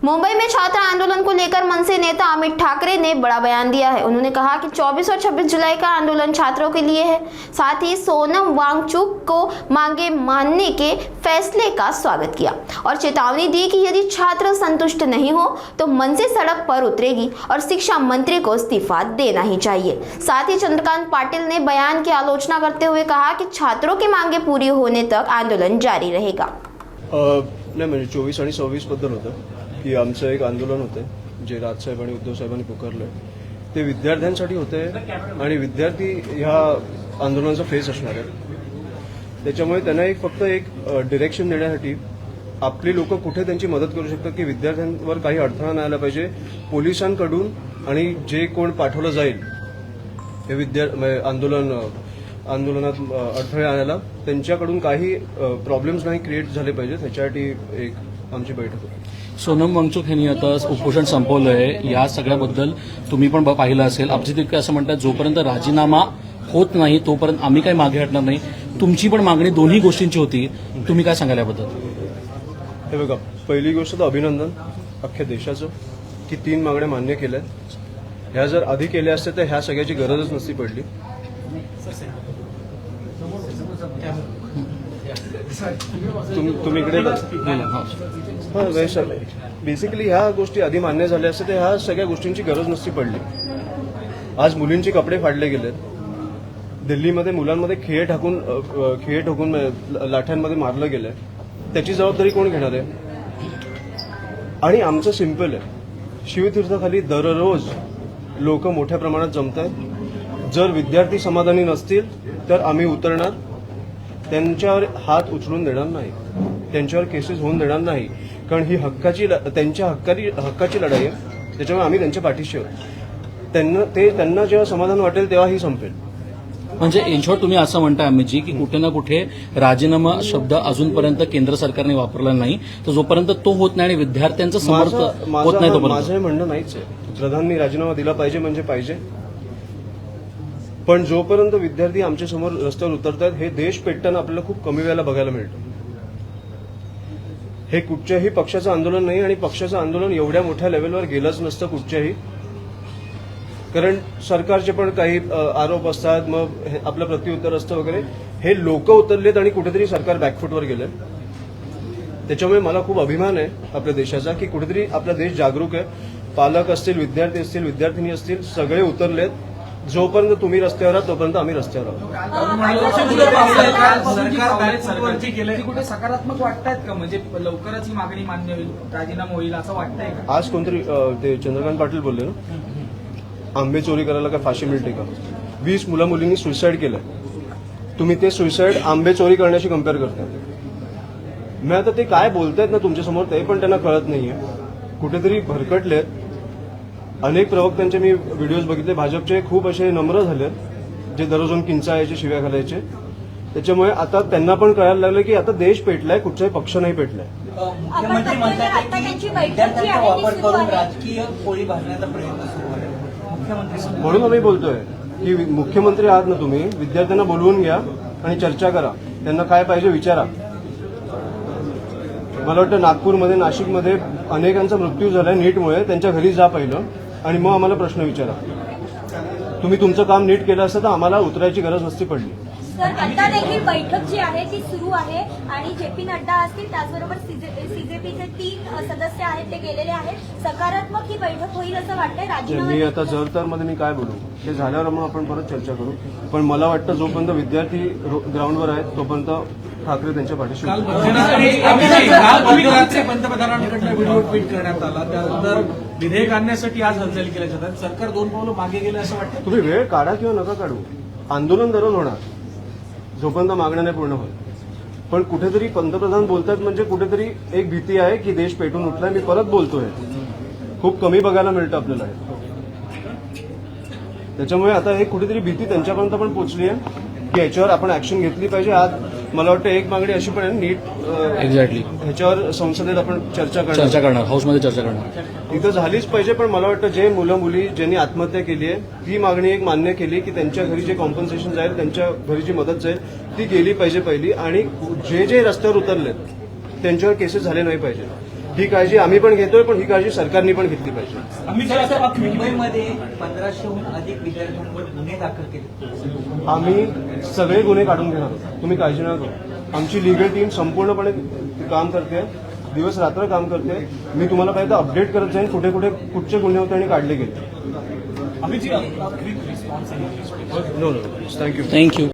मुंबई में छात्र आंदोलन को लेकर मनसे नेता अमित ठाकरे ने बड़ा बयान दिया है। उन्होंने कहा कि 24 और 26 जुलाई का आंदोलन छात्रों के लिए है। साथ ही सोनम वांगचुक को मांगे मानने के फैसले का स्वागत किया और चेतावनी दी कि यदि छात्र संतुष्ट नहीं हो तो मनसे सड़क पर उतरेगी और शिक्षा मंत्री को इस्तीफा देना ही चाहिए। साथ ही चंद्रकांत पाटिल ने बयान की आलोचना करते हुए कहा कि छात्रों की मांगे पूरी होने तक आंदोलन जारी रहेगा। नाही म्हणजे 24 आणि 26 बद्दल होतं की आमचं एक आंदोलन होतं जे राजसाहेब आणि उद्धव साहेबांनी पुकारलं ते विद्यार्थ्यांसाठी होते आणि विद्यार्थी ह्या आंदोलनाचा फेस असणार आहे। त्याच्यामुळे त्यांना फक्त एक डिरेक्शन देण्यासाठी आपली लोक कुठे त्यांची मदत करू शकतात की विद्यार्थ्यांवर काही अडथळा नाही आला पाहिजे पोलिसांकडून आणि जे कोण पाठवलं जाईल हे आंदोलनात अडथळे आणायला त्यांच्याकडून काही प्रॉब्लेम्स नाही क्रिएट झाले पाहिजे त्याच्यासाठी एक आमची बैठक होती। सोनम वांगचुक यांनी आता उपोषण संपवलंय या सगळ्याबद्दल तुम्ही पण पाहिलं असेल। अभिजित तितके असं म्हणतात जोपर्यंत राजीनामा होत नाही तोपर्यंत आम्ही काही मागे हटणार नाही। तुमची पण मागणी दोन्ही गोष्टींची होती, तुम्ही काय सांगाल याबद्दल? हे बघा, पहिली गोष्ट तर अभिनंदन अख्ख्या देशाचं की 3 मागण्या मान्य केल्या। ह्या जर आधी केल्या असत्या तर ह्या सगळ्याची गरजच नसती पडली। तुम्ही इकडे बेसिकली ह्या गोष्टी आधी मान्य झाल्या असत्या तर ह्या सगळ्या गोष्टींची गरज नसती पडली। आज मुलींचे कपडे फाडले गेलेत, दिल्लीमध्ये मुलांमध्ये खिळे ठोकून लाठ्यांमध्ये मारलं गेलंय, त्याची जबाबदारी कोण घेणार आहे? आणि आमचं सिंपल आहे, शिवतीर्थाखाली दररोज लोक मोठ्या प्रमाणात जमत आहेत। जर विद्यार्थी समाधानी नसतील तर आम्ही उतरणार, त्यांच्यावर हात उचलून देणार नाही, त्यांच्यावर केसेस होऊन देणार नाही, कारण ही त्यांच्या हक्काची लढाई आहे। त्याच्यामुळे आम्ही त्यांच्या पाठीशी आहोत। त्यांना जेव्हा समाधान वाटेल तेव्हा ही संपेल। म्हणजे इन शॉर्ट तुम्ही असं म्हणताय अमितजी की कुठे ना कुठे राजीनामा शब्द अजूनपर्यंत केंद्र सरकारने वापरला नाही, तर जोपर्यंत तो होत नाही आणि विद्यार्थ्यांचं समर्थन होत नाही तोपर्यंत माझं म्हणणं नाहीच आहे। प्रधानांनी राजीनामा दिला पाहिजे म्हणजे पाहिजे, पण जोपर्यंत विद्यार्थी आमच्या समोर रस्त्यावर उतरतात हे देश पेटताना आपल्याला खूप कमी वेळेला बघायला मिळतं। हे कुठच्याही पक्षाचं आंदोलन नाही आणि पक्षाचं आंदोलन एवढ्या मोठ्या लेवलवर गेलंच नसतं कुठच्याही, कारण सरकारचे पण काही आरोप असतात, मग आपलं प्रत्युत्तर असतं वगैरे। हे लोक उतरलेत आणि कुठेतरी सरकार बॅकफुटवर गेलंय। त्याच्यामुळे मला खूप अभिमान आहे आपल्या देशाचा की कुठेतरी आपला देश जागरूक आहे। पालक असतील, विद्यार्थी असतील, विद्यार्थिनी असतील, सगळे उतरलेत। जोपर्यंत तुम्ही रस्त्यावर आहात तोपर्यंत आम्ही रस्त्यावर आहोत। कुठे सकारात्मक वाटतायत का? म्हणजे लवकरच ही मागणी मान्य होईल, राजीनामा होईल असं वाटतंय का? आज कोणतरी ते चंद्रकांत पाटील बोलले ना, आंबे चोरी करायला काय फाशी मिळते का? 20 मुला-मुलींनी सुसाईड केलंय, तुम्ही ते सुसाईड आंबे चोरी करण्याशी कम्पेअर करताय। मी आता ते काय बोलतायत ना तुमच्यासमोर ते पण त्यांना कळत नाहीये, कुठेतरी भरकटलेत। अनेक प्रवक्त्यांचे मी व्हिडिओज बघितले, भाजपचे खूप असे नम्र झाले जे दररोज किंचाळायचे, शिव्या घालायचे। त्याच्यामुळे आता त्यांना पण कळायला लागलं की आता देश पेटलाय, कुठचाही पक्ष नाही पेटलाय। मुख्यमंत्री म्हणतात वापर करून राजकीय पोळी भाजण्याचा प्रयत्न सुरू आहे। म्हणून आम्ही बोलतोय की मुख्यमंत्री आहात ना तुम्ही, विद्यार्थ्यांना बोलवून घ्या आणि चर्चा करा, त्यांना काय पाहिजे विचारा। मला वाटतं नागपूरमध्ये, नाशिकमध्ये अनेकांचा मृत्यू झालाय नीटमुळे, त्यांच्या घरी जा पहिलं आणि मग आम्हाला प्रश्न विचारा। तुम्ही तुमचं काम नीट केलं असतं तर आम्हाला उतरायची गरज नसती पडली। सर, आता देखील बैठक जी आहे ती सुरू आहे आणि जे.पी. नड्डा असतील, त्याचबरोबर सीजेपीचे 3 सदस्य आहेत ते गेलेले आहेत। सकारात्मक ही बैठक होईल असं वाटतंय? राजीनामा मी आता जर मध्ये मी काय बोलू ते झाल्यावर मग आपण परत चर्चा करू, पण मला वाटतं जोपर्यंत विद्यार्थी ग्राउंडवर आहेत तोपर्यंत ठाकरे त्यांच्या पाठीशी। पंतप्रधानांकडून व्हिडिओ ट्विट करण्यात आला, त्यानंतर विधेयक आणण्यासाठी आज हालचाली केल्या जातात। सरकार 2 पावलं मागे गेलं असं वाटतं? तुम्ही वेळ काढा किंवा नका काढू, आंदोलन दररोज होणार जोपर्यंत मागण्या नाही पूर्ण होईल। पण कुठेतरी पंतप्रधान बोलतात म्हणजे कुठेतरी एक भीती आहे की देश पेटून उठलाय। मी परत बोलतोय, खूप कमी बघायला मिळतं आपल्याला, त्याच्यामुळे आता एक कुठेतरी भीती त्यांच्यापर्यंत पण पोहोचली आहे की याच्यावर आपण ऍक्शन घेतली पाहिजे। आज मला वाटतं एक मागणी अशी पण आहे, नीट एक्झॅक्टली ह्याच्यावर संसदेत आपण चर्चा करणार, हाऊसमध्ये चर्चा करणार, तिथं झालीच पाहिजे। पण मला वाटतं जे मुलं मुली ज्यांनी आत्महत्या केली आहे ती मागणी एक मान्य केली की त्यांच्या घरी जे कॉम्पन्सेशन जाईल, त्यांच्या घरी जी मदत जाईल ती गेली पाहिजे पहिली, आणि जे रस्त्यावर उतरलेत त्यांच्यावर केसेस झाले नाही पाहिजे। ही काळजी आम्ही पण घेतोय, पण ही काळजी सरकारने पण घेतली पाहिजे. मुंबईमध्ये 1500हून अधिक विद्यार्थ्यांवर गुन्हे दाखल केले. आम्ही सगळे गुन्हे काढून घेणार आहोत, तुम्ही काळजी नका करू. आमची लिगल टीम संपूर्णपणे काम करते, दिवस रात्र काम करते. मी तुम्हाला पाहिजे अपडेट करत जाईन कुठे कुठे कुठचे गुन्हे होते आणि काढले गेले. थँक्यू.